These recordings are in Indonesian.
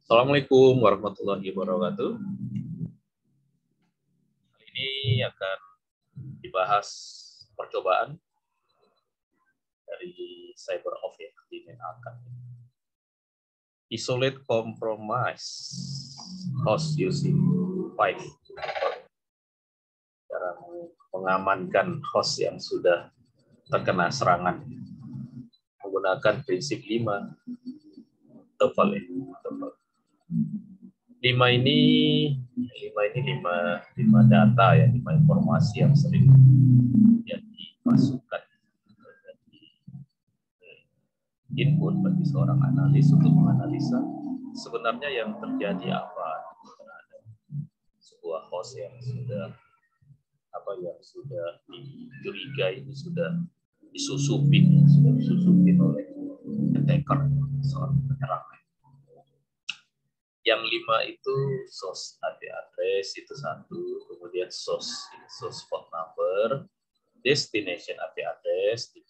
Assalamualaikum warahmatullahi wabarakatuh. Kali ini akan dibahas percobaan dari CyberOff ya, di Menhakan. Isolate compromise host using 5. Cara mengamankan host yang sudah terkena serangan menggunakan prinsip 5 TOEFL. 5 ini 5 data ya, 5 informasi yang sering dimasukkan input bagi seorang analis untuk menganalisa sebenarnya yang terjadi apa terhadap sebuah host yang sudah dicurigai ini sudah disusupin oleh attacker, seorang penyerang. Yang 5 itu source IP address itu 1, kemudian source phone number, destination IP address 3,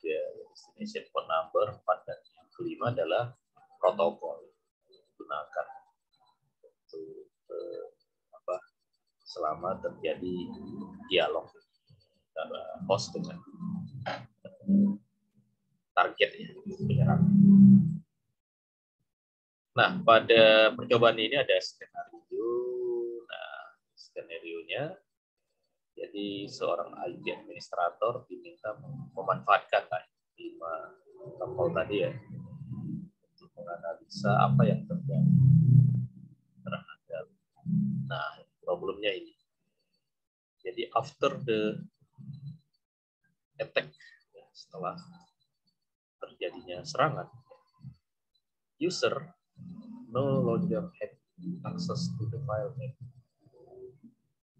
destination phone number 4, dan yang kelima adalah protokol digunakan untuk selama terjadi dialog antara host dengan target ya, penyerang. Nah, pada percobaan ini ada skenario. Nah, skenarionya, jadi seorang IT administrator diminta memanfaatkan 5 tombol tadi ya, untuk menganalisa apa yang terjadi terhadap. Nah, problemnya ini. Jadi after the attack, ya, setelah terjadinya serangan, user no longer have access to the file name.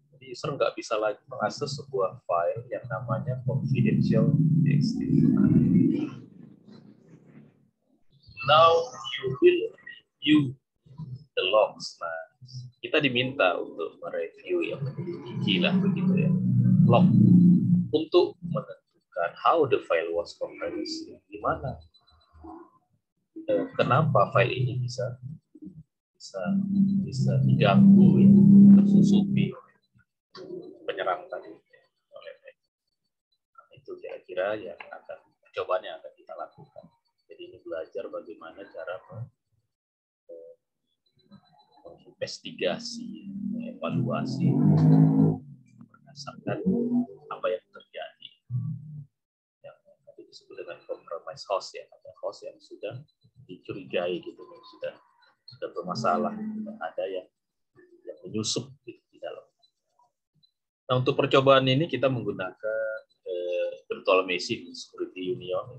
Jadi user nggak bisa lagi mengakses sebuah file yang namanya confidential txt. Now you will review the logs. Nah, kita diminta untuk mereview yang menyelidiki lah begitu ya, log, untuk menentukan how the file was compressed, gimana, kenapa file ini bisa diganggu ya, tersusupi penyerang tadi oleh. Nah, itu kira-kira yang akan percobaan yang akan kita lakukan. Jadi ini belajar bagaimana cara menginvestigasi, mengevaluasi berdasarkan apa yang terjadi. Yang tadi disebut dengan compromise host ya, ada host yang sudah dicurigai gitu, sudah bermasalah, ada yang menyusup di dalam. Nah, untuk percobaan ini kita menggunakan virtual machine security union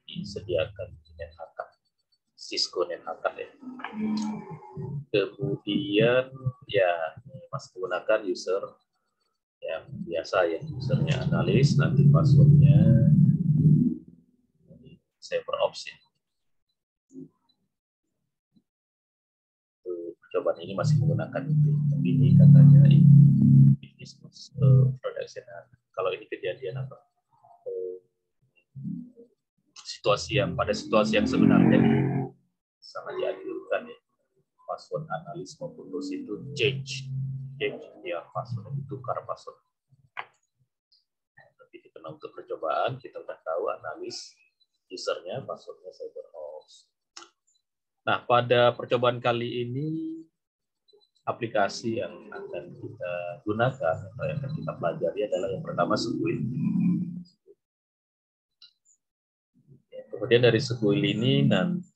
ini disediakan Menhakan, Cisco Menhakan ya. Kemudian ya masih menggunakan user yang biasa ya, usernya analis, nanti passwordnya CyberOff ya. Percobaan ini masih menggunakan itu, tapi ini katanya business production. Kalau ini kejadian apa? Pada situasi yang sebenarnya sangat dianjurkan ya, password analis maupun bos itu change ya, password ditukar password. Tapi karena untuk percobaan kita udah tahu analis usernya passwordnya CyberOff. Nah, pada percobaan kali ini aplikasi yang akan kita gunakan atau yang akan kita pelajari adalah yang pertama Squid. Kemudian dari Squid ini nanti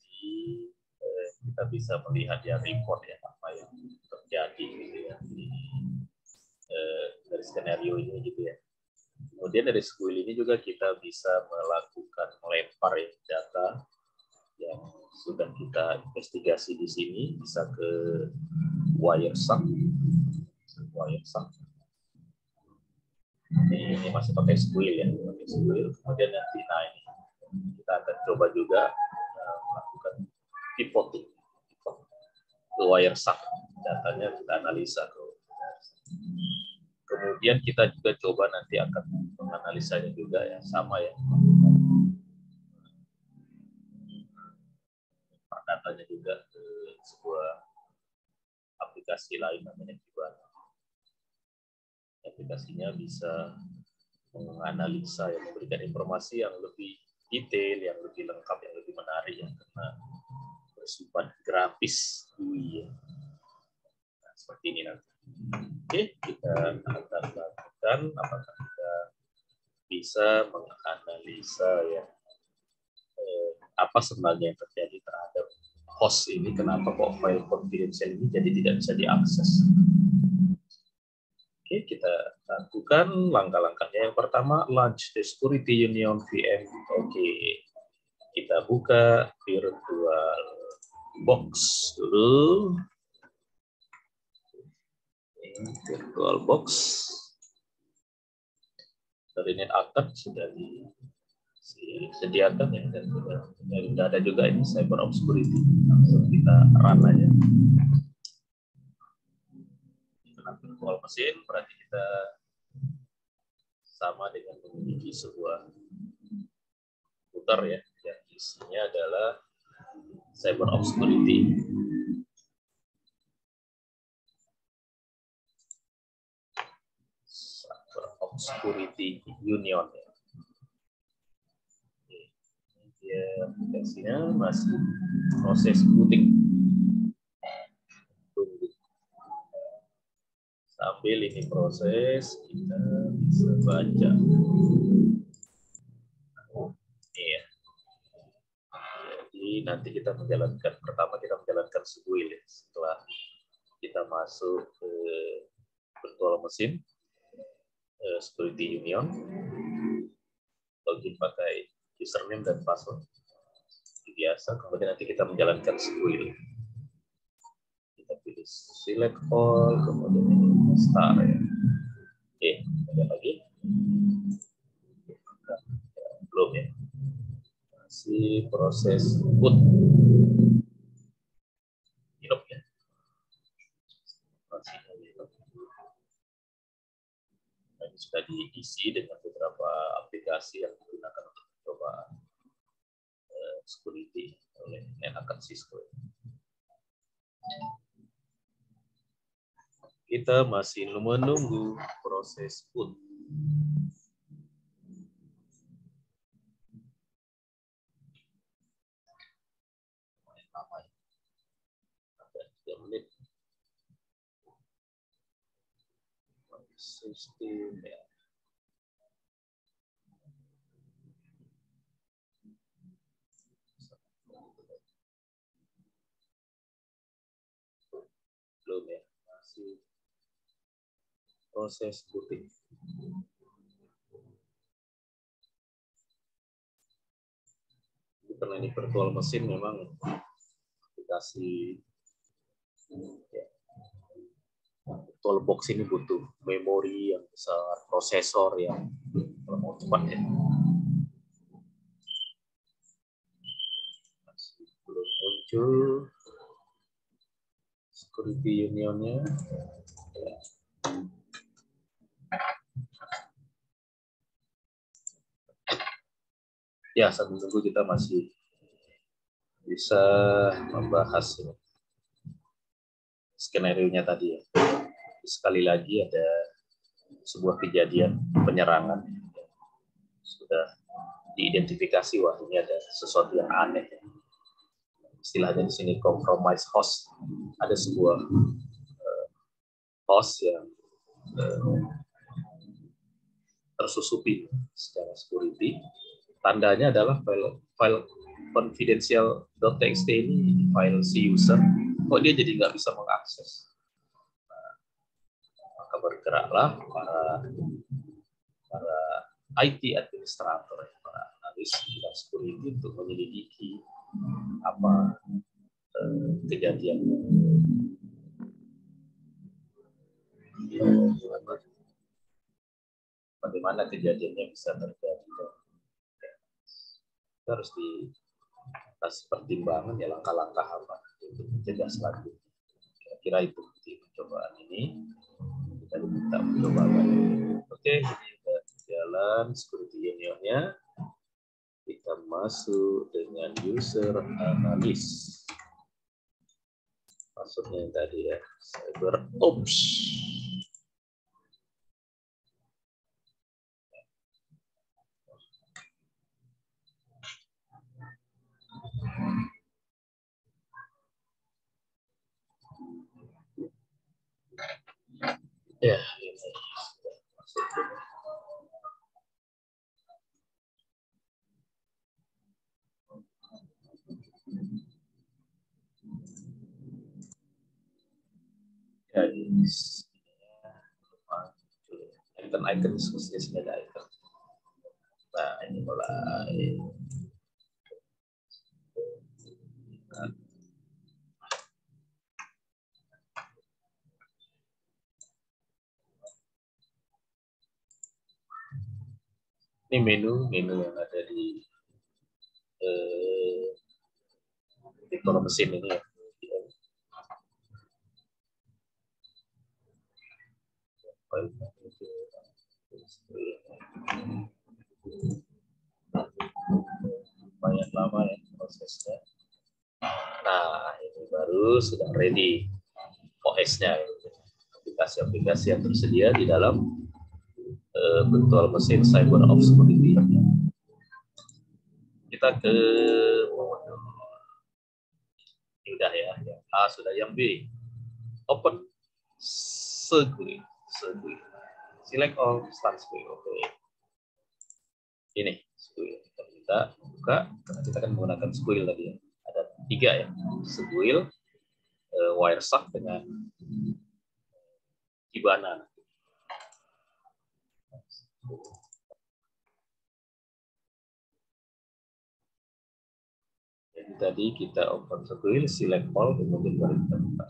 kita bisa melihat ya report ya, apa yang terjadi gitu ya, dari skenario ini gitu ya. Kemudian dari Squid ini juga kita bisa melakukan melempar ya, data yang sudah kita investigasi di sini, bisa ke Wireshark. Ini masih pakai Squid ya, pakai Squid. Kemudian nanti ini kita akan coba juga melakukan pivoting ke Wireshark, datanya kita analisa. Kemudian kita juga coba nanti akan menganalisanya juga ya, sama ya, tanya juga ke sebuah aplikasi lain namanya Kibana. Aplikasinya bisa menganalisa, yang memberikan informasi yang lebih detail, yang lebih lengkap, yang lebih menarik, yang karena bersifat grafis GUI. Nah, seperti ini nanti. Oke, kita akan lakukan apakah kita bisa menganalisa ya apa sebenarnya yang terjadi terhadap host ini, kenapa kok file confidential ini jadi tidak bisa diakses. Oke, kita lakukan langkah-langkahnya. Yang pertama, launch the Security Union VM. Oke, kita buka virtual box dulu. Ini virtual box. Dari NetAttack sudah disediakan ya, dan sudah ada juga ini Cyber Obscurity. Langsung kita run aja. Virtual mesin berarti kita sama dengan memiliki sebuah komputer ya, yang isinya adalah Cyber Obscurity. Cyber Obscurity Union ya. Dia aplikasinya masih proses booting. Sambil ini proses, kita bisa baca. Ini ya. Jadi nanti kita menjalankan, pertama kita menjalankan sebuil ya. Setelah kita masuk ke virtual mesin, Security Union, login pakai username dan password. Seperti biasa, kemudian nanti kita menjalankan sebuil. Kita pilih select all, kemudian ini start ya. Oke, kemudian lagi. Belum ya. Masih proses boot. Hidup ya. Masih hidup. Ini sudah diisi dengan beberapa aplikasi yang digunakan untuk mencoba security oleh NetAttack Cisco. Kita masih menunggu proses boot. Ada 3 menit. Sistem ya. Belum ya, masih proses booting. Karena ini virtual mesin memang aplikasi ya, virtual box ini butuh memori yang besar, prosesor yang mau cepat ya. Masih belum muncul Security Union-nya. Ya, sambil menunggu kita masih bisa membahas skenario-nya tadi ya. Sekali lagi ada sebuah kejadian penyerangan. Sudah diidentifikasi, wah ini ada sesuatu yang aneh. Istilahnya di sini compromise host. Ada sebuah host yang tersusupi secara security. Tandanya adalah file confidential.txt ini file si user. Kok dia jadi nggak bisa mengakses? Nah, maka bergeraklah para IT administrator, para analis bidang security untuk menyelidiki apa kejadian. Bagaimana kejadiannya bisa terjadi? Kita harus dikasih pertimbangan ya, langkah-langkah apa untuk mencegah selanjutnya. Kira-kira itu di percobaan ini kita diminta percobaan. Oke, ini sudah jalan security union-nya. Kita masuk dengan user analis. Maksudnya tadi ya, cyber ops. Ya, ini sudah masuk. Ya, ini icon khususnya ada icon. Nah, ini mulai. Ini menu yang ada di kolom mesin ini ya. Lumayan lama ya prosesnya. Nah, ini baru sudah ready OS-nya. Aplikasi-aplikasi yang tersedia di dalam virtual mesin CyberOps Security. Kita ke udah ya, yang A sudah, yang B open Squid. Select all, start Squid. Oke. Ini Squid. Kita buka, karena kita akan menggunakan Squid tadi ya. Ada 3 ya, Squid, Wireshark dengan Kibana. Jadi tadi kita open Squid, select all, kemudian baru kita buka.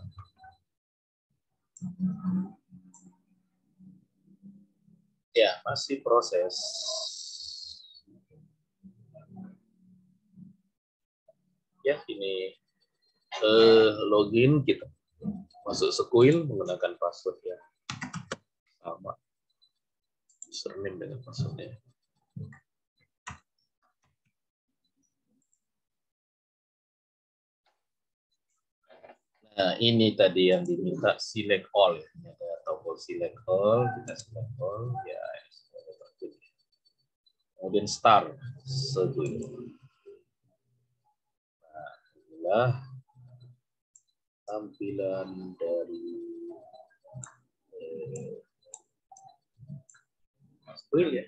Ya, masih proses. Ya, ini login kita masuk Squid menggunakan password ya sama, username dengan passwordnya. Nah, ini tadi yang diminta select all. Ini ada tombol select all, kita select all ya. Kemudian start Squid. Nah, inilah tampilan dari Squid ya.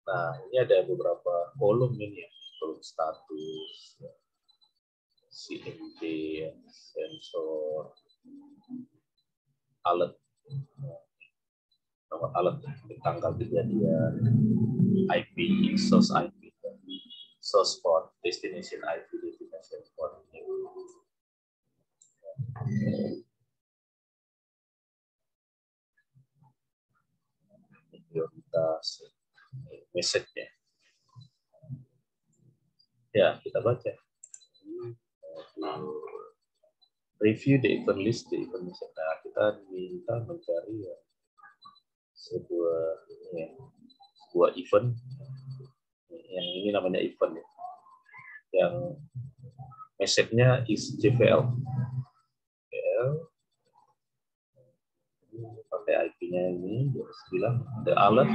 Nah, ini ada beberapa kolom ini ya. Kolom status, CMD, sensor, alert, nomor alert, tanggal kejadian, IP, source IP, source port, destination IP, destination port. Prioritas, message-nya. Ya, kita baca. Review the event list, the event list. Nah, kita minta mencari ya, sebuah event yang ini namanya event ya. Yang message-nya is JVL. Pakai IP-nya ini dia bilang the alert.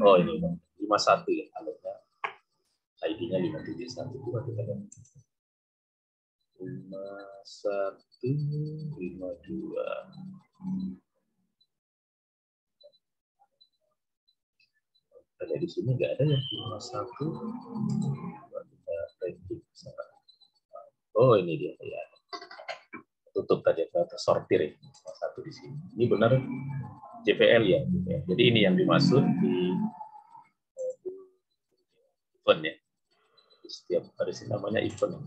Oh, ini 51 ya alertnya. ID-nya 571 itu kita kan 5152. Ada di sini nggak ada ya 51. Oh, ini dia ya. Tutup tadi tersortir ya. Satu di sini. Ini benar JPL ya. Jadi ini yang dimaksud di event ya. Setiap hari sini namanya event.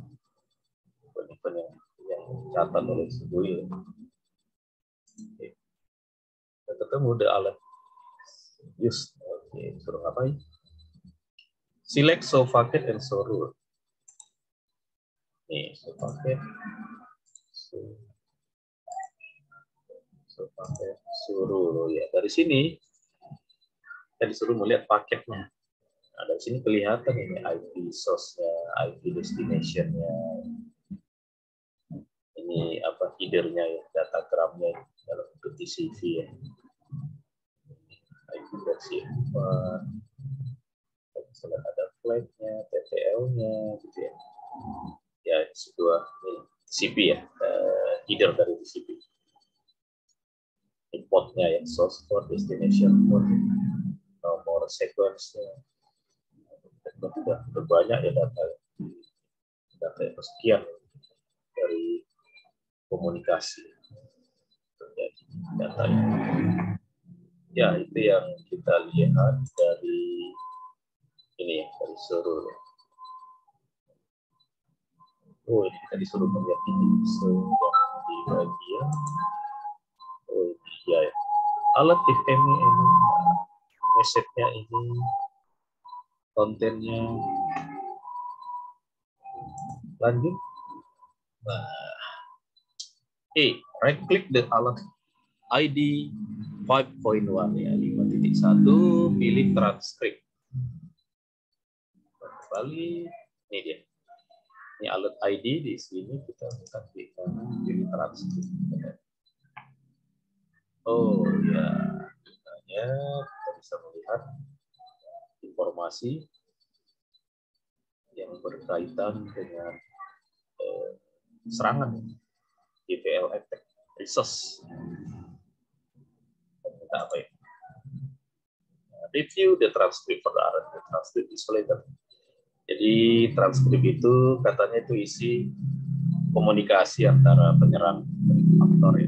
Event yang catat oleh Squid. Oke. Kita ketemu the alert. Use. Oke, suruh ngapain? Select show packet and show rule. Nih, show packet. Show packet, show rule ya. Dari sini kita disuruh melihat paketnya. Nah, dari sini kelihatan ini IP source-nya, IP destination-nya. Ini apa header-nya ya, datagramnya dalam bentuk TCP ya. IP versi 4. Misalnya ada flag-nya, TTL-nya gitu ya. Ya, sebuah TCP ya, header dari TCP. Importnya ya, source port, destination port, nomor sequence-nya. Sudah banyak ya data yang sekian dari komunikasi terjadi datanya. Ya, itu yang kita lihat dari ini ya, dari seluruh. Oh, ini kita disuruh melihat ini di bagian. Oh, iya ya. Alat if any message-nya ini kontennya lanjut. Nah, right click the alat ID 5.1 ya, 5.1, pilih transkrip. Kembali, ini dia. Ini alat ID di sini kita minta klik kanan, pilih transkrip. Oh ya, kita bisa melihat informasi yang berkaitan dengan serangan GPL attack resource. Kita apa ya? Review the transcript for the transcript is later. Jadi transkrip itu katanya itu isi komunikasi antara penyerang aktor ya,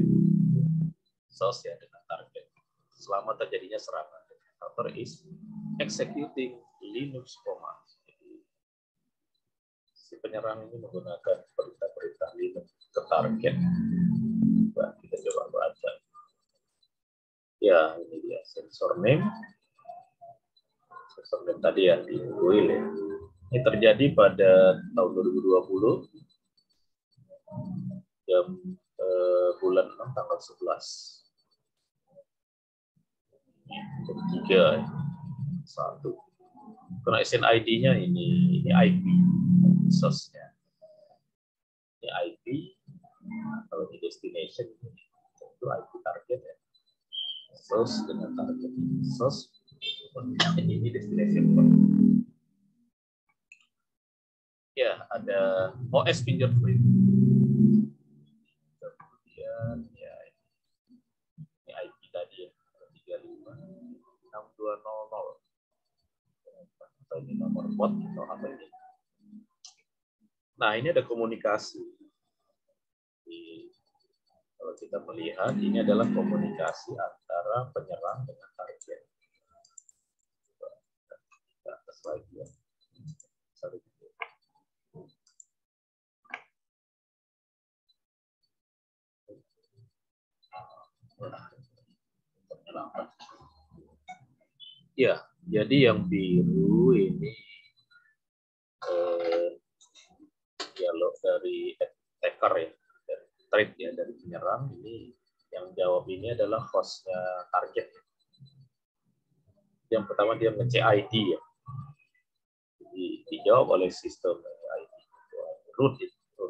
source ya dengan target. Selama terjadinya serangan, aktor is executing Linux command. Jadi, si penyerang ini menggunakan perintah-perintah Linux ke target. Nah, kita coba baca. Ya, ini dia sensor name. Sensor name tadi yang di Will ya. Ini terjadi pada tahun 2020 jam bulan 6 tanggal 11. Jam 3 1. Karena SNID-nya ini IP source-nya. Ini IP, kalau di destination itu IP target ya. Source dengan target source ini destination. Ya, ada OS fingerprint. Kemudian ya ini IP tadi ya, 356200. Atau ini nomor port atau apa ini. Nah, ini ada komunikasi. Kalau kita melihat, ini adalah komunikasi antara penyerang dengan target. Kita atas lagi ya. Ya, jadi yang biru ini dialog dari attacker ya, dari threat ya, dari penyerang. Ini yang jawab ini adalah hostnya target. Yang pertama dia nge-check ID ya, dijawab oleh sistem ID root itu.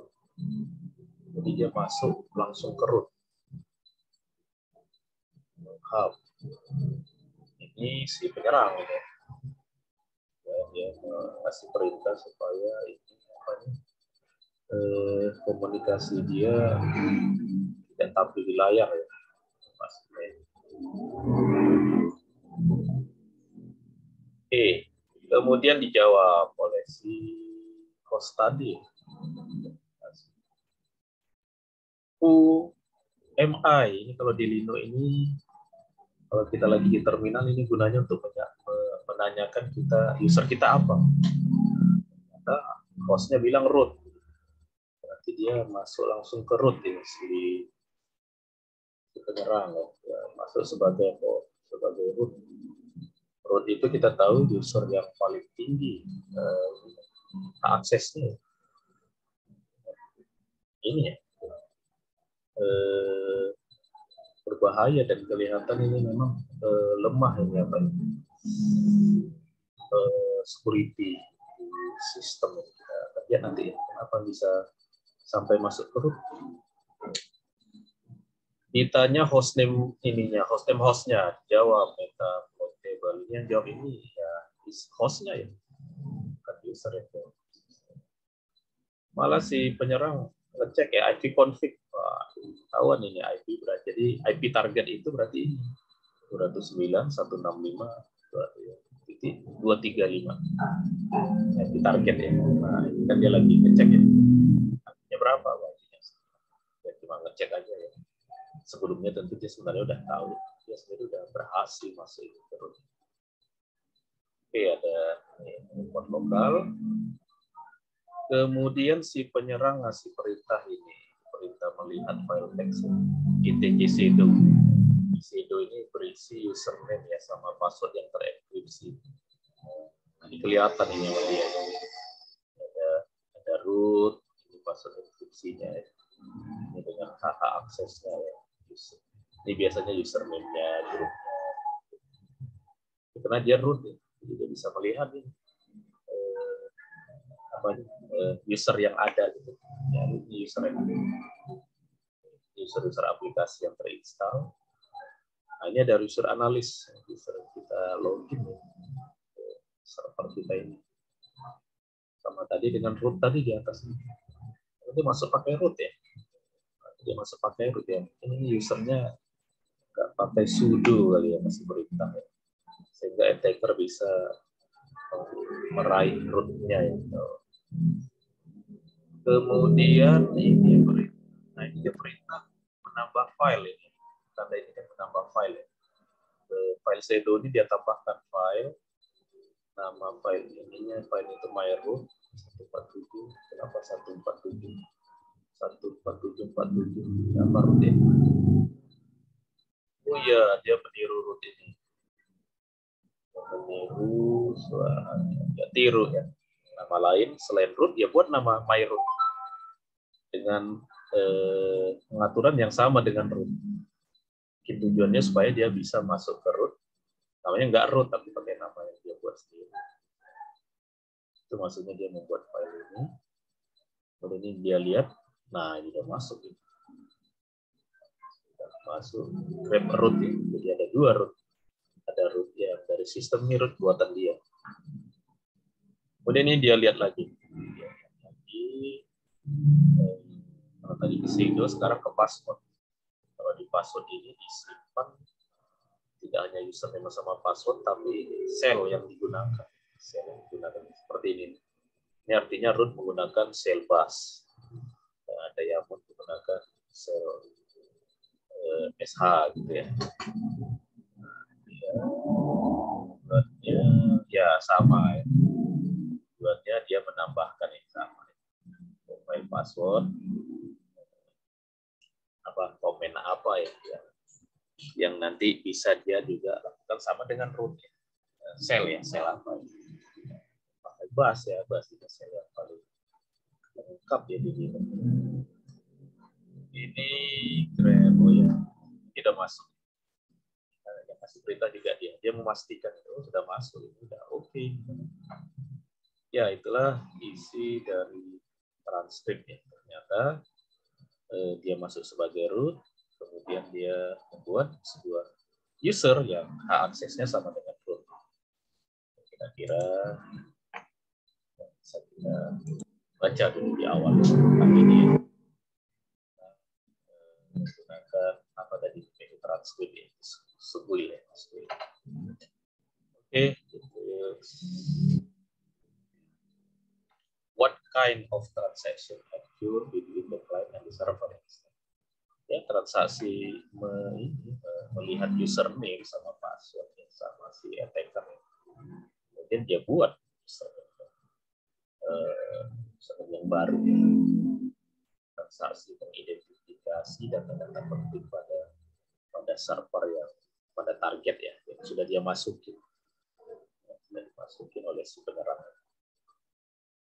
Jadi dia masuk langsung ke root hub. Ini si penyerang ya. Dia kasih perintah supaya ini komunikasi dia tidak tampil di layar ya. Kemudian dijawab oleh si host tadi. UMI ini kalau di Linux ini, kalau kita lagi di terminal ini gunanya untuk menanyakan user kita apa. Nah, hostnya bilang root, berarti dia masuk langsung ke root ini si penyerang ya, masuk sebagai root. Root itu kita tahu user yang paling tinggi aksesnya ini ya, berbahaya dan kelihatan ini memang lemah ini apa ini. security di sistem yang kita kerja nanti ya. Kenapa bisa sampai masuk ke root? Ditanya hostname ininya, hostnya jawab meta portable. Yang jawab ini ya hostnya ya, bukan user itu. Malah si penyerang ngecek ya IP config, wah, ketahuan ini IP berarti. Jadi IP target itu berarti 209.165.235 IP target ya. Nah ini kan dia lagi ngecek ya, IP-nya berapa berarti. Ya cuma ngecek aja ya. Sebelumnya tentu dia sebenarnya udah tahu, dia sendiri udah berhasil masuk itu terus. Oke, ada import lokal. Kemudian si penyerang ngasih perintah ini, perintah melihat file teks ITG shadow. Shadow ini berisi username ya sama password yang terenkripsi. Nah, ini kelihatan ini sama dia. Ada root, ini password enkripsinya. Ini dengan hak aksesnya ya. Ini biasanya username-nya, grupnya. Karena dia root ya, jadi dia bisa melihat ini. User yang ada gitu. Ya, ini user aplikasi yang terinstall. Nah, ini ada user analis, user kita login ya, server kita ini. Sama tadi dengan root tadi di atas ini. Itu masuk pakai root ya. Dia masuk pakai root ya. Ini usernya nggak pakai sudo kali ya, masih perintah ya. Sehingga attacker bisa meraih rootnya ya. Kemudian ini perintah. Nah, ini perintah menambah file ini. Tanda ini kan menambah file ya. File shadow ini dia tambahkan file. Nama file ininya, file itu myroot 147. Kenapa 147? 14747 apa root ya? Oh iya, dia meniru root ini. Meniru suara, ya tiru ya. Nama lain selain root, ya buat nama myroot dengan pengaturan yang sama dengan root. Tujuannya supaya dia bisa masuk ke root. Namanya nggak root, tapi pakai nama yang dia buat sendiri. Itu maksudnya dia membuat file ini. Kemudian ini dia lihat, nah ini udah masuk. Masuk grab root ya. Jadi ada dua root. Ada root yang dari sistem ini, root buatan dia. Kemudian ini dia lihat lagi. Kalau tadi ke shadow, sekarang ke password. Kalau di password ini disimpan tidak hanya username sama password, tapi shell yang digunakan. Shell yang digunakan seperti ini. Ini artinya root menggunakan shell bus. Ada yang menggunakan shell SH gitu ya. Buatnya ya sama ya. Buatnya dia menambahkan yang sama. File password, apa komen apa ya, yang nanti bisa dia juga lakukan sama dengan root ya. Shell ya, shell apa ya. Pakai bus ya, bus itu shell yang paling lengkap ya di sini. Ini keren, oh ya, tidak masuk. Yang kasih perintah juga dia memastikan itu sudah masuk, itu sudah oke. Ya itulah isi dari transkrip ya. Ternyata dia masuk sebagai root, kemudian dia membuat sebuah user yang hak aksesnya sama dengan root. Kira-kira bisa kita baca dulu di awal. Tapi ini menggunakan apa tadi menu transkrip ya, Squil ya. Oke. What kind of transaction occur between the client and the server? Ya, transaksi melihat username sama password sama si attacker. Kemudian dia buat username yang baru. Transaksi mengidentifikasi data-data penting pada server yang pada target ya, yang sudah dia masukin. Sudah dimasukin oleh si penyerang.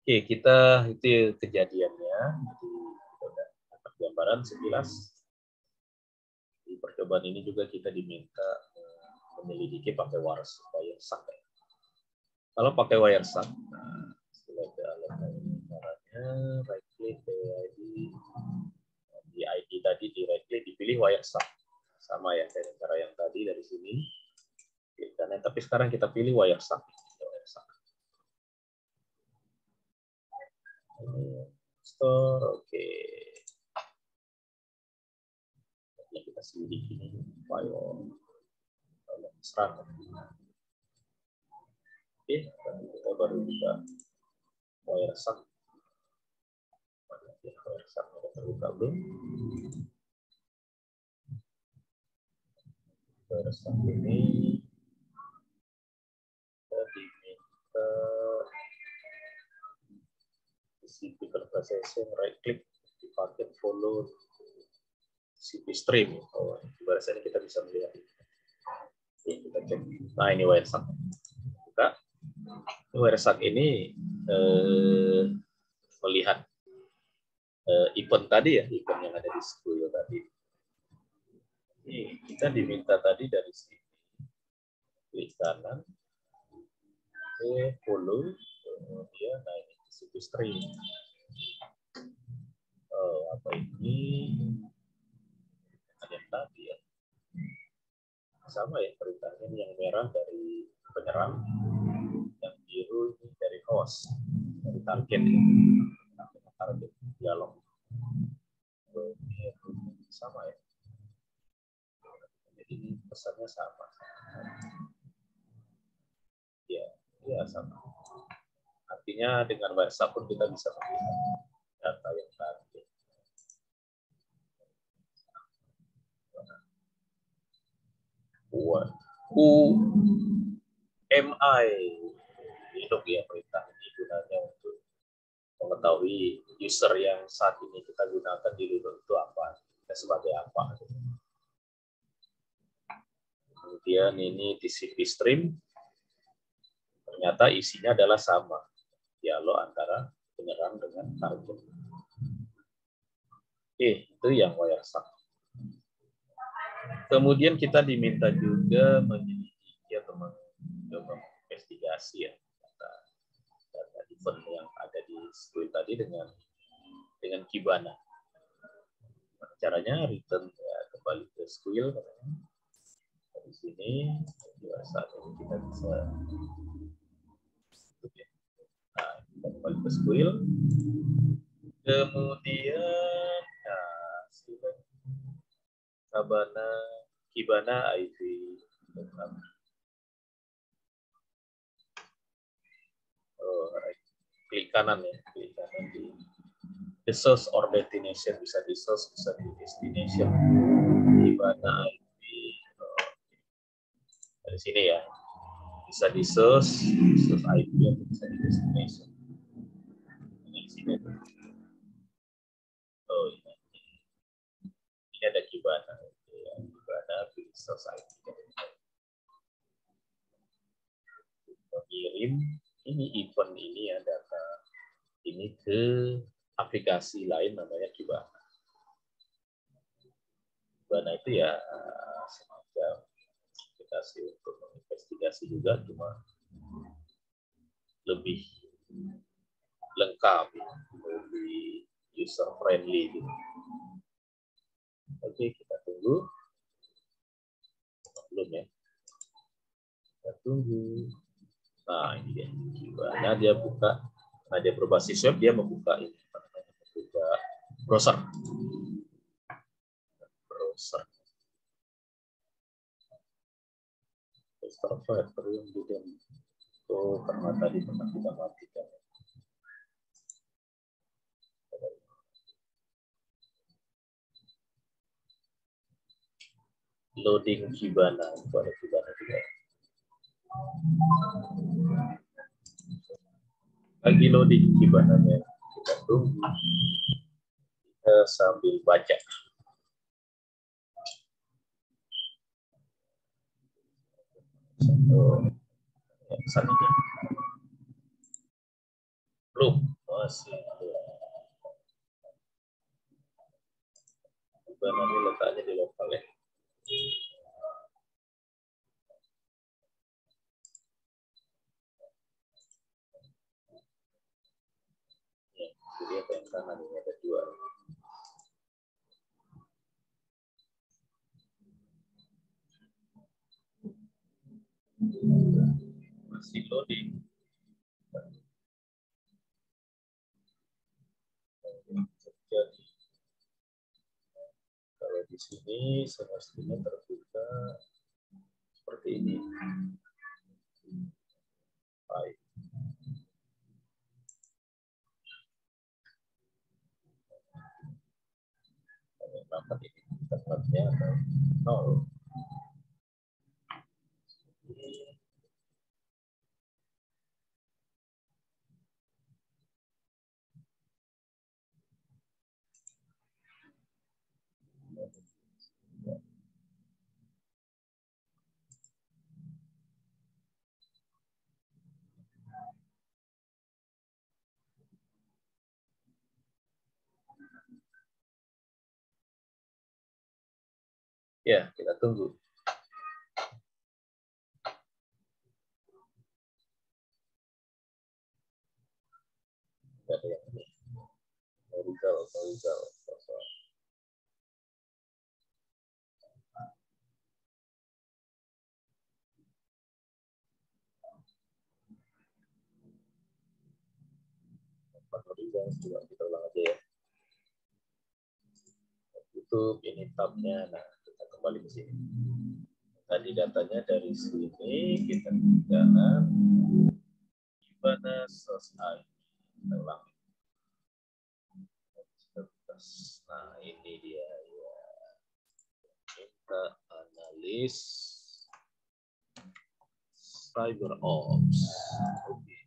Oke, kita itu kejadiannya. Jadi kita udah dapat gambaran sekilas. Di percobaan ini juga kita diminta menyelidiki pakai waras supaya sampai. Kalau pakai Wireshark, nah, caranya right click di ID tadi di right click dipilih Wireshark, sama ya dari cara yang tadi dari sini. Tapi sekarang kita pilih Wireshark. Store, oke. Kita sidik ini file serang. Oke, kita baru bisa Wireshark. Wireshark terbuka belum? Wireshark ini kita diminta CP processing, right click di paket follow CP stream. Oh, bahasanya kita bisa melihat. Oke, kita cek. Nah, ini Wireshark. Buka. Wireshark ini melihat event tadi ya, event yang ada di school tadi. Ini kita diminta tadi dari sini. Klik kanan. Follow. Kemudian nah ini CP stream. Apa ini? Ada yang tadi ya. Sama ya perintahnya, yang merah dari penyerang, yang biru ini dari host, dari target ya. Target dialog. Ini sama ya. Jadi ini pesannya sama. Ya sama. Artinya dengan WhatsApp pun kita bisa melihat data yang tadi. UMI hidup ya, perintah ini gunanya untuk mengetahui user yang saat ini kita gunakan di Linux itu apa, sebagai apa. Kemudian ini TCP stream, ternyata isinya adalah sama, dialog antara penyerang dengan target. Oke, itu yang Wireshark. Kemudian kita diminta juga menyelidiki atau menginvestigasi ya data event yang ada di script tadi dengan Kibana. Caranya return ya, kembali ke squil dari sini. Saat ini kita bisa kita kembali ke squil. Kemudian Kibana IV. Klik kanan ya, klik kanan di the source or destination, bisa di source, bisa di destination. Kibana IV dari sini ya, bisa di source IP atau bisa di destination. Di sini. Oh ini ada Kibana, Kibana di source IP. Mengirim ini event ini ya, data ini ke aplikasi lain namanya Kibana. Kibana itu ya semacam aplikasi untuk menginvestigasi juga, cuma lebih lengkap, lebih user friendly gitu. Oke, kita tunggu. Belum ya? Kita tunggu. Nah, ini dia. Kibana dia buka. Nah, dia berbasis web, dia membuka ini. Membuka browser. Extrovert yang juga itu karena tadi pernah kita matikan. Loading Kibana, itu ada Kibana juga. Lagi loading Kibana-nya, kita tunggu. Kita sambil baca. Pesan ini. Belum, masih. Kibana ini letaknya di lokal ya. kiri atau yang kanan, ini ada dua. Masih loading. Jadi kalau di sini semestinya terbuka seperti ini. Baik. Dapat ini tempatnya atau 0. Ya, kita tunggu. Tidak ada yang ini. Horizontal. Juga kita ulang aja ya. YouTube ini tabnya. Nah, kita kembali ke sini. Tadi datanya dari sini kita ke kanan. Gimana selesai? Kita ulang. Nah, ini dia ya. Kita analis CyberOps. Oke.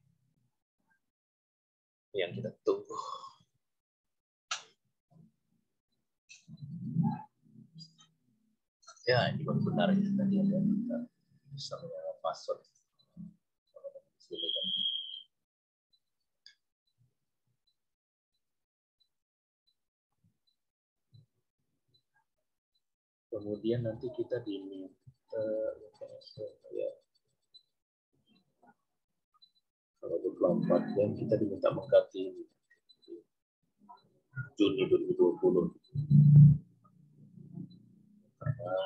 Yang kita tunggu. Ya, ini benar ya. Tadi ada kita bisa menggunakan password. Kemudian nanti kita diminta ya. Kalau 24 jam kita diminta mengganti Juni 2020. Karena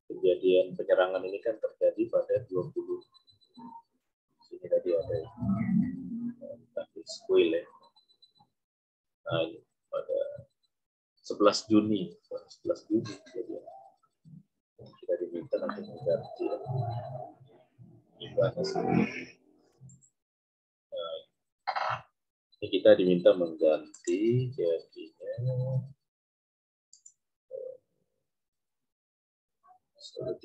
kejadian penyerangan ini kan terjadi pada 20. Sini tadi ada Squil ya. Nah, ini pada 11 Juni. Kejadian. Kita diminta nanti mengganti nah, ini kita diminta mengganti jadinya sulit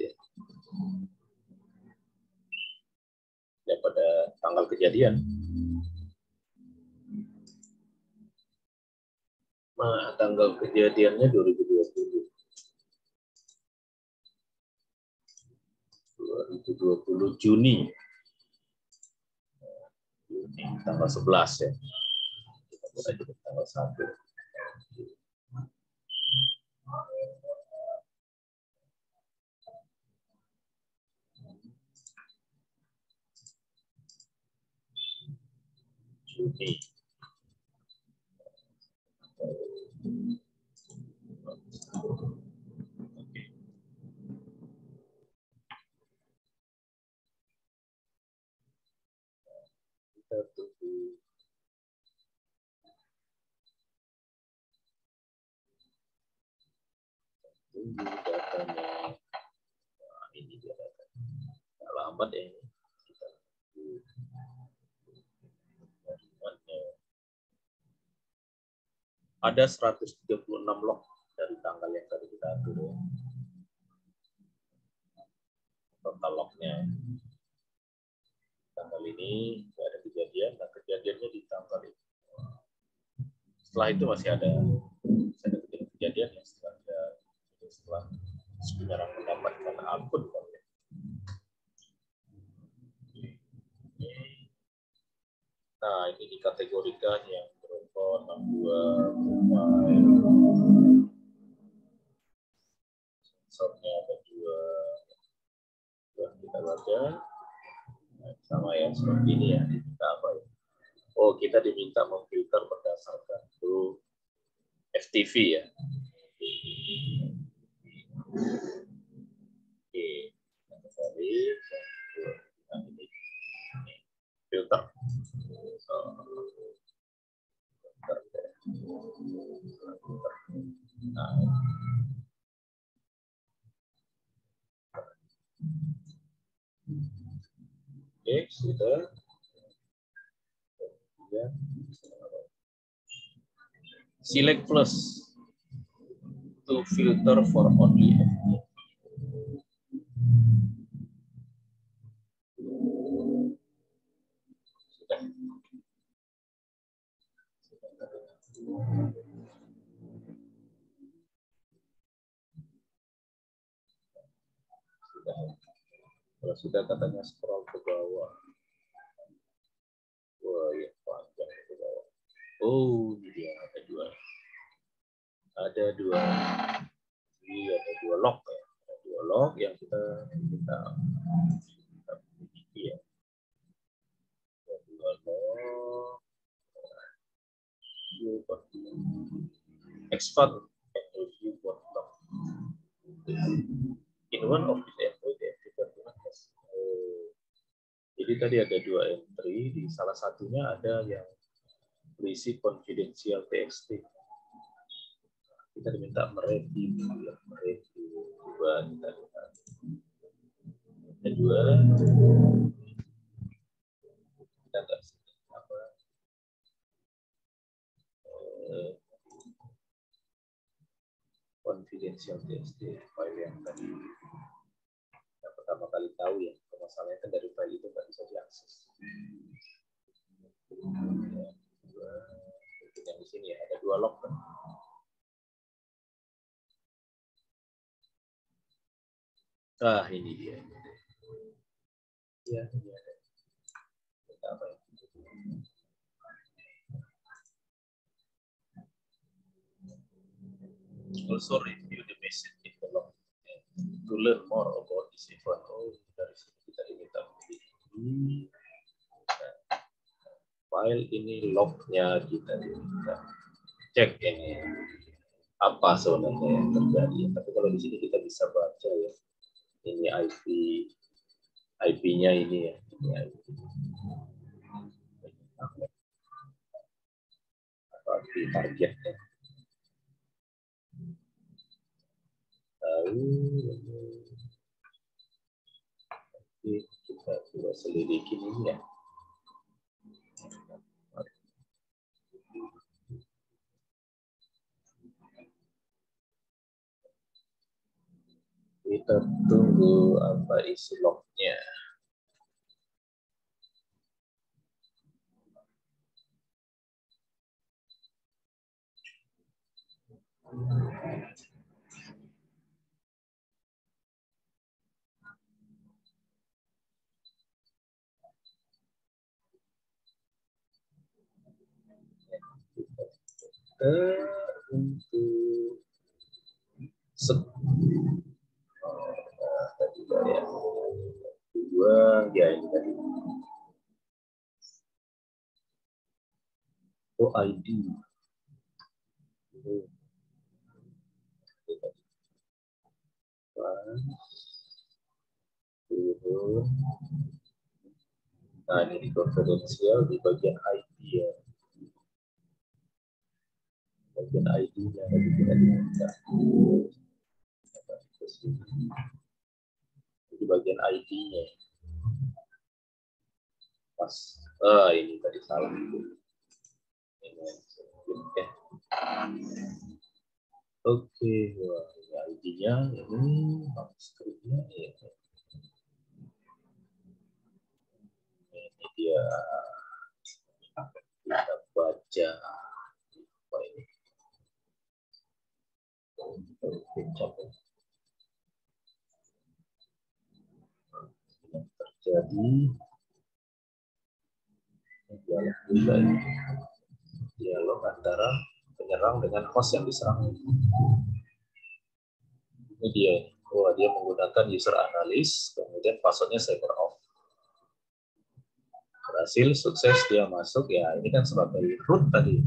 ya pada tanggal kejadian. Nah, tanggal kejadiannya 2020 Juni. Tanggal 11 ya. Kita mulai dari tanggal 1. Juni. Kita tunggu. Tunggu datanya. Nah, ini dia datanya. Lambat ya ini. Kita ada 136 log dari tanggal yang tadi kita atur. Total lognya. Tanggal ini tidak ada kejadian, dan kejadiannya di tanggal ini. Setelah itu masih ada kejadian yang setelah penyerang mendapatkan akun. Nah, ini dikategorikan yang berupa 62 sensornya ada 2. Kita baca sama ya seperti ini ya. Kita apa ya? Oh, Oh, kita diminta memfilter berdasarkan huruf FTP ya. Oke, ini filter. Nah, oke, sudah. Select plus to filter for only FTP. Kalau sudah katanya scroll ke bawah. Wah, ya panjang ke bawah. Oh, ini dia ada dua. Ada dua. Ini ada dua log ya. Ada dua log yang kita miliki ya. Ada dua log. Expand and review both log. In one of these entry, the entry document has. Jadi tadi ada dua entry, di salah satunya ada yang berisi confidential TXT. Kita diminta mereview dua kita lihat. Kedua, kita nggak apa confidential TXT file yang tadi yang pertama kali tahu ya, masalahnya kan dari file itu nggak bisa diakses. Yang di sini ya, ada dua log kan. Ah, ini dia. Ya, ini ada. Apa ya? Also review the message in the log to learn more about this event. Oh, dari sini kita diminta memiliki file ini, lognya kita diminta cek ini apa sebenarnya yang terjadi. Tapi kalau di sini kita bisa baca ya, ini IP-nya ini ya, ini IP. IP targetnya. Lalu kita coba selidiki ini ya. Kita tunggu apa isi lognya. Untuk tadi ya dua ya ini tadi ID nah ini di konfidensial di bagian ID ya, bagian ID-nya tadi kita diminta di bagian ID-nya pas ini tadi salah ini oke wah ini ID-nya ini script-nya ini dia kita baca apa ini yang terjadi dialog juga ini dialog antara penyerang dengan host yang diserang. Ini dia, dia menggunakan user analyst, kemudian passwordnya server off. Berhasil, sukses, dia masuk. Ya, ini kan sebagai root tadi.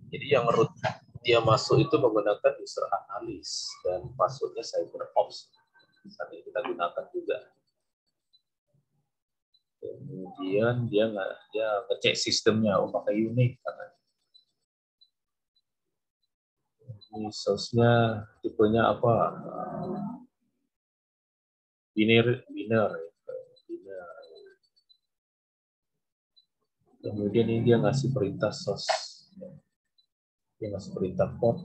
Jadi yang root dia masuk itu menggunakan user analyst dan passwordnya CyberOps. Sampai kita gunakan juga. Kemudian dia ngecek sistemnya, pakai Unix katanya. Ini source-nya tipenya apa? Biner. Kemudian ini dia ngasih perintah source. Dia ngasih perintah port.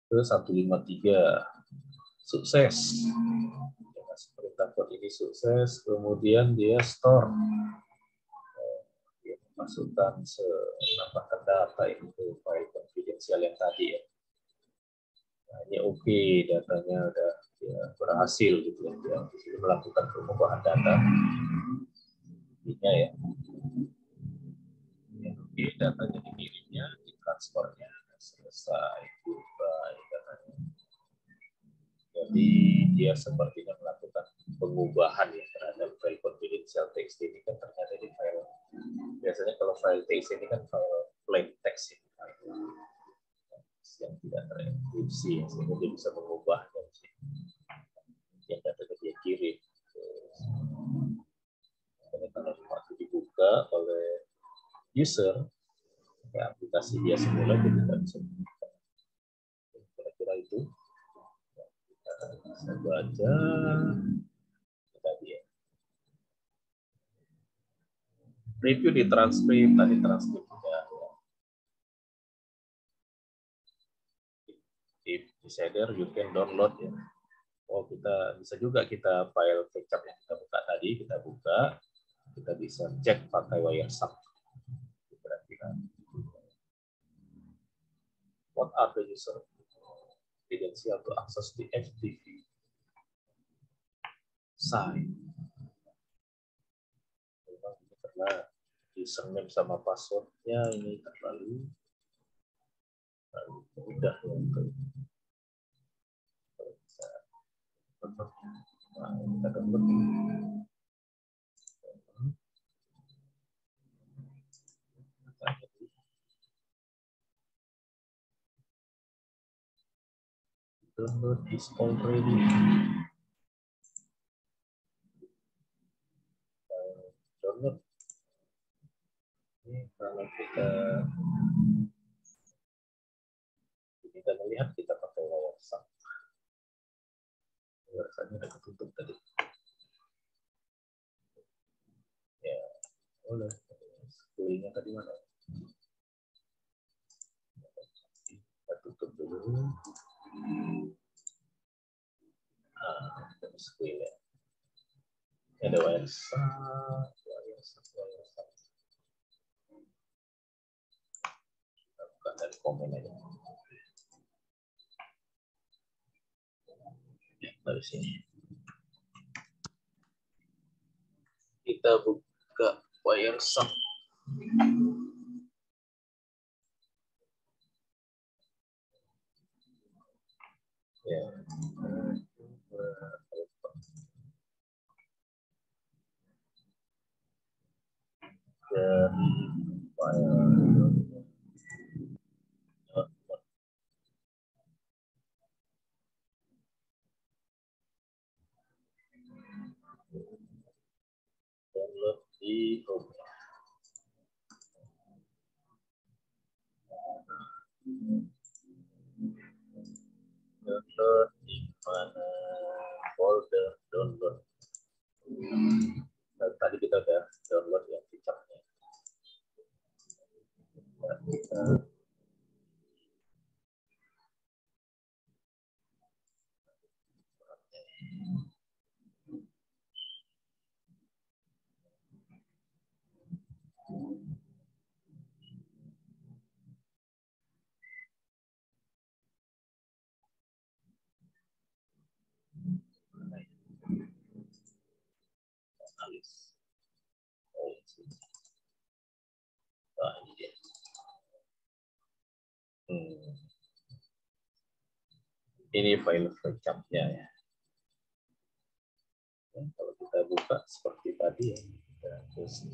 Ke 153. Sukses. Dia ngasih perintah port ini sukses. Kemudian dia store. Dia masukkan menambahkan data itu file confidential yang tadi ya. Nah, ini oke, datanya udah ya, berhasil gitu ya. Dia melakukan pengubahan data. Ini ya. Oke, datanya dikirimnya, ditransfernya selesai. Goodbye datanya. Jadi dia sepertinya melakukan pengubahan ya terhadap file confidential text ini kan ternyata di file. Biasanya kalau file text ini kan file plain text ini yang tidak terenkripsi, sehingga dia bisa mengubahnya yang datanya dia kirim. Jadi kalau waktu dibuka oleh user, ya aplikasi dia semula dia tidak bisa membuka. Kira-kira itu. Kita baca tadi ya. Review di transkrip, tadi transkrip juga. If decided, you can download ya. Oh, kita bisa juga kita file kecap yang kita buka tadi, kita buka, kita bisa cek pakai Wireshark. Kira-kira. What are the user credential to access the FTP site? Memang ini karena username sama passwordnya ini terlalu mudah ya untuk kita download. Download is already. Download. Ini kalau kita melihat kita pakai Wireshark. Wiresharknya udah ketutup tadi. Ya, boleh. Screen-nya tadi mana? Kita tutup dulu. Nah, screen-nya. Ada Wireshark. Kita buka dari komen aja. Ya, dari sini. Kita buka Wireshark. Ya. Dari file download di home. Download di mana folder download. Dan tadi kita udah download yang kecapnya. Nah, kita analis. Nah, ini dia. Ini file kecapnya ya. Ya, kalau kita buka seperti tadi ya, terus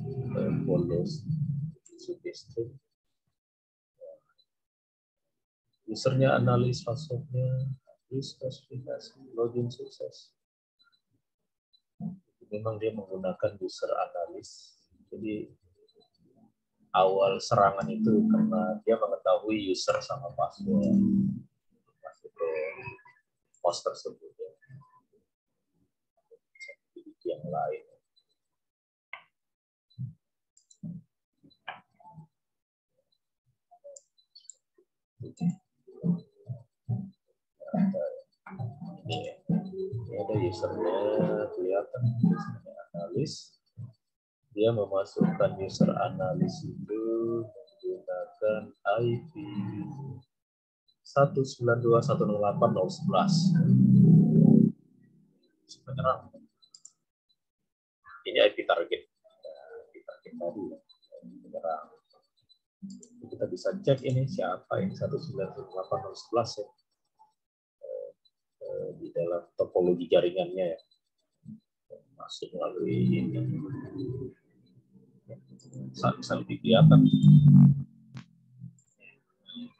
follows suggestion, usernya analis passwordnya, spesifikasi, login sukses. Memang dia menggunakan user analis. Jadi awal serangan itu karena dia mengetahui user sama password masuk ke pos tersebut ya. Yang lain. Ini ada usernya kelihatan usernya analis. Dia memasukkan user analis itu menggunakan IP 192.168.011. Menyerang. Ini IP target. IP target tadi menyerang. Kita bisa cek ini siapa ini 192.168.011 ya. Di dalam topologi jaringannya ya. Masuk melalui ini. Bisa lebih kelihatan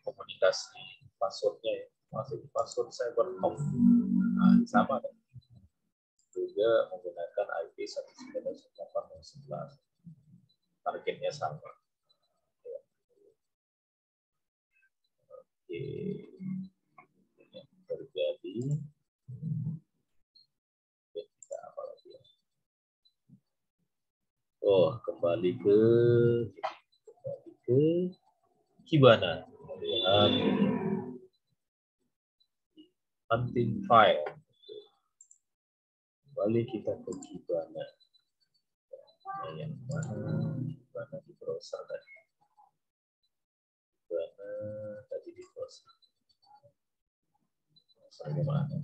komunikasi passwordnya ya. Masuk password CyberTalk. Nah, sama kan? Juga menggunakan IP 192.168.011. Targetnya sama. Oke. Yang terjadi kita apa lagi ya? Oh, kembali ke Kibana. Lihat hunting file. Kembali kita ke Kibana. Nah, yang mana Kibana di browser tadi? Kibana tadi di browser. Browsernya mana?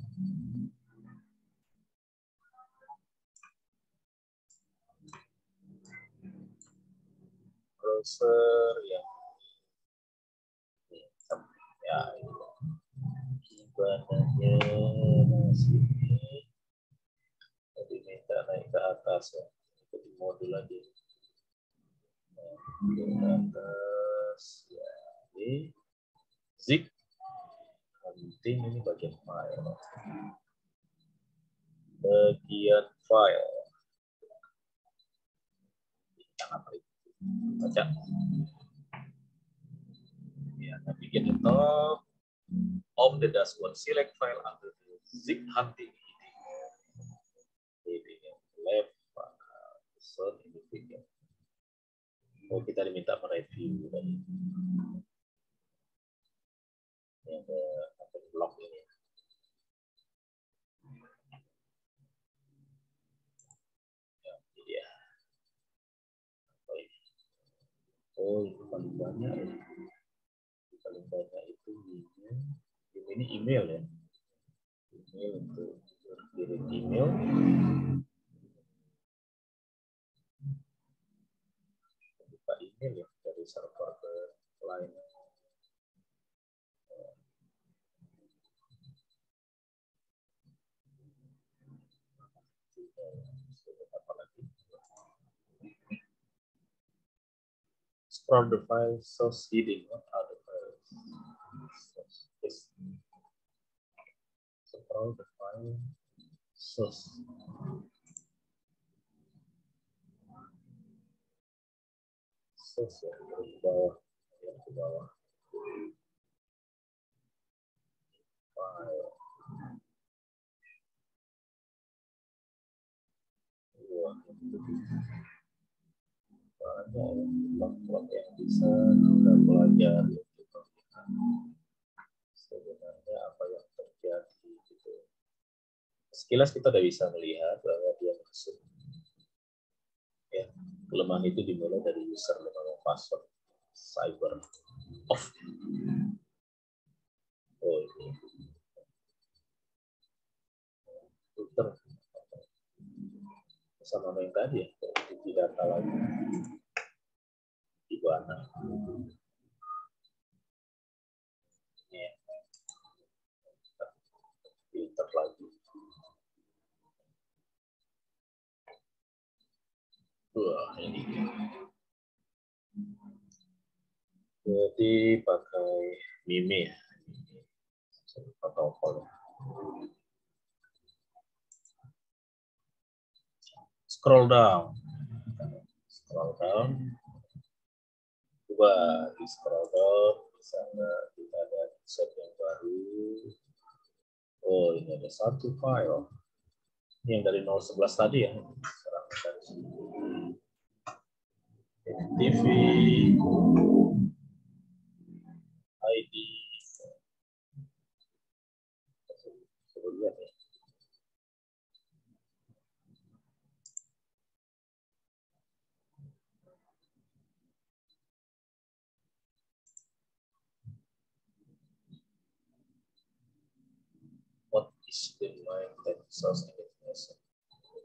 Browser yang ya Kibananya masih tadi minta naik ke atas ya, ke modul lagi ke atas ya. Ini zip penting, ini bagian file, baca ya. Nah, bikin itu of the dashboard, select file under the zip hunting heading left zone ini. Oh, kita diminta mereview tadi yang blog ini. Ya, ini dia. Oh, itu paling banyak ya. Paling banyak itu ini email ya. Email untuk kirim email. Buka email ya dari server ke lain. Apa lagi? Scroll the file source heading. What are the files? Scroll the file source. Source yang ke bawah, yang ke bawah. File. Banyak yang bisa kita pelajari. Sebenarnya apa yang terjadi gitu. Sekilas kita udah bisa melihat bahwa dia masuk. Ya, kelemahan itu dimulai dari user dengan password cyber off. Oh, ini. Filter. Sama yang tadi ya, di data lagi. Di mana? Ya. Filter lagi. Wah, ini. Jadi pakai Mimi ya. Protokol. Scroll down. Scroll down. Coba di scroll down. Misalnya kita ada set yang baru. Oh, ini ada satu file. Ini yang dari 011 tadi ya. Sekarang dari sini. TV. ID. Coba lihat ya. What is the mind that source information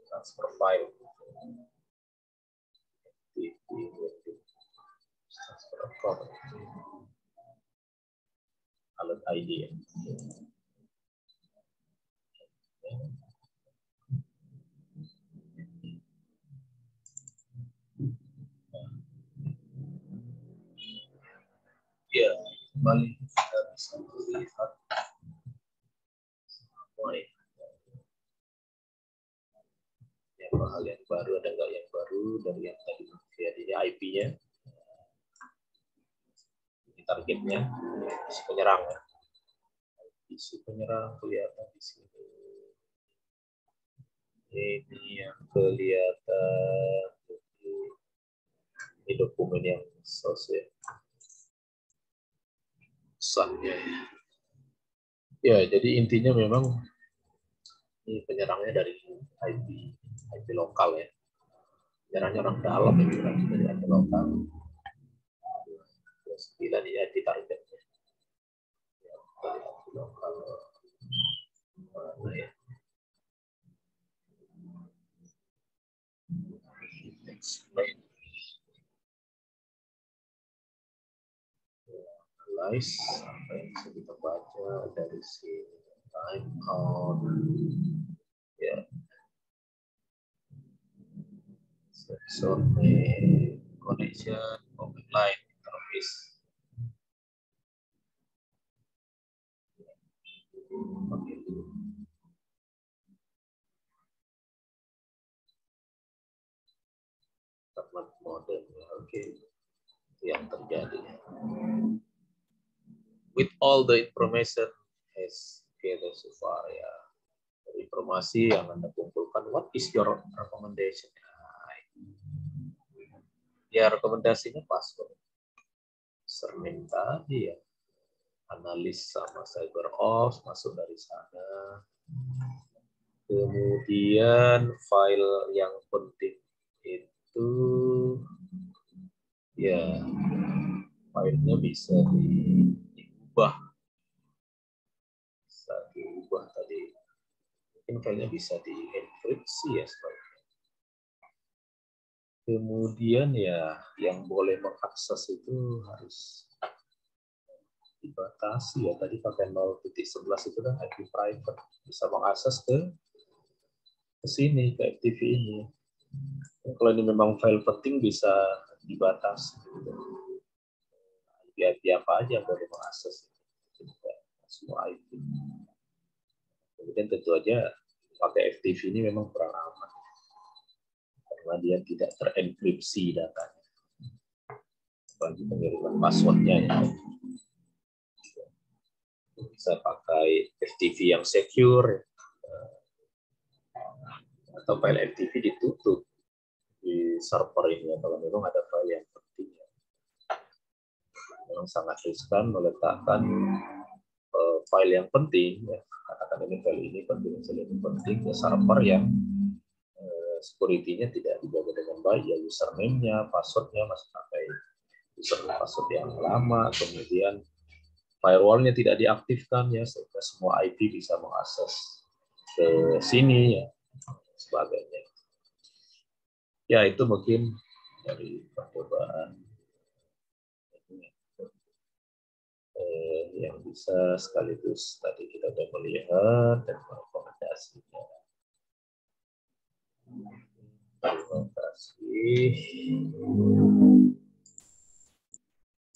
transfer file? Transfer file. Alert ID ya. Ya, kembali kita bisa melihat hal yang baru, ada nggak yang baru dari yang tadi lihat ini IP-nya, ini targetnya, isi penyerang ya. Isi penyerang kelihatan di sini. Ini yang kelihatan ini dokumen yang selesai pesannya ya. Jadi intinya memang ini penyerangnya dari IP lokal ya. Penyerangnya orang dalam ya, dari IP lokal. 9 ya di targetnya. Dari IP lokal mana ya? Explain. Analyze apa yang bisa kita baca dari sini. Time out ya. Survey connection open line interface. Model ya, oke. Yang terjadi. With all the information has gathered so far ya. Informasi yang Anda kumpulkan, what is your recommendation? Ya rekomendasinya password. Surname tadi ya. Analis sama CyberOps masuk dari sana. Kemudian file yang penting itu ya filenya bisa diubah. Bisa diubah tadi. Mungkin filenya bisa dienkripsi ya seperti. Kemudian ya yang boleh mengakses itu harus dibatasi ya. Tadi pakai 0.11 itu kan IP private, bisa mengakses ke sini, ke FTP ini. Kalau ini memang file penting bisa dibatasi. IP apa aja yang boleh mengakses. Semua IP. Kemudian tentu aja pakai FTP ini memang kurang aman. Karena dia tidak terenkripsi datanya. Bagi pengiriman passwordnya ya. Bisa pakai FTP yang secure atau file FTP ditutup di server ini kalau memang ada file yang penting. Memang sangat riskan meletakkan file yang penting ya. Katakan ini file ini penting, ini penting ke server yang security-nya tidak dijaga dengan baik ya, username-nya, password-nya masih pakai username password yang lama, kemudian firewall-nya tidak diaktifkan ya, sehingga semua IP bisa mengakses ke sini ya, sebagainya. Ya itu mungkin dari percobaan yang bisa sekaligus tadi kita sudah melihat dan rekomendasinya. Terima kasih. kasih.